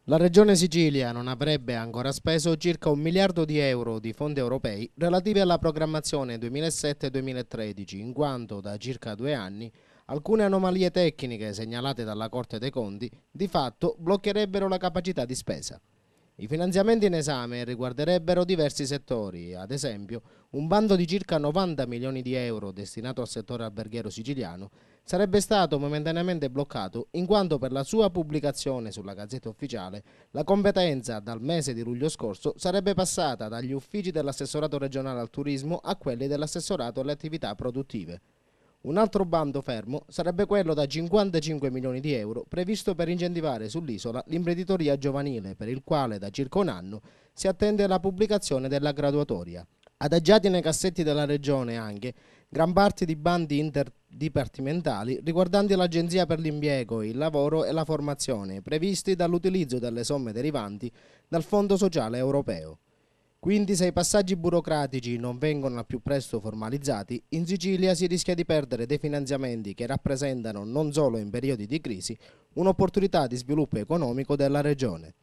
La Regione Sicilia non avrebbe ancora speso circa 1 miliardo di euro di fondi europei relativi alla programmazione 2007-2013, in quanto da circa 2 anni alcune anomalie tecniche segnalate dalla Corte dei Conti di fatto bloccherebbero la capacità di spesa. I finanziamenti in esame riguarderebbero diversi settori, ad esempio un bando di circa 90 milioni di euro destinato al settore alberghiero siciliano sarebbe stato momentaneamente bloccato in quanto per la sua pubblicazione sulla Gazzetta Ufficiale la competenza dal mese di luglio scorso sarebbe passata dagli uffici dell'assessorato regionale al turismo a quelli dell'assessorato alle attività produttive. Un altro bando fermo sarebbe quello da 55 milioni di euro previsto per incentivare sull'isola l'imprenditoria giovanile, per il quale da circa un anno si attende la pubblicazione della graduatoria. Adagiati nei cassetti della regione anche gran parte di bandi interdipartimentali riguardanti l'Agenzia per l'impiego, il lavoro e la formazione, previsti dall'utilizzo delle somme derivanti dal Fondo sociale europeo. Quindi, se i passaggi burocratici non vengono al più presto formalizzati, in Sicilia si rischia di perdere dei finanziamenti che rappresentano, non solo in periodi di crisi, un'opportunità di sviluppo economico della regione.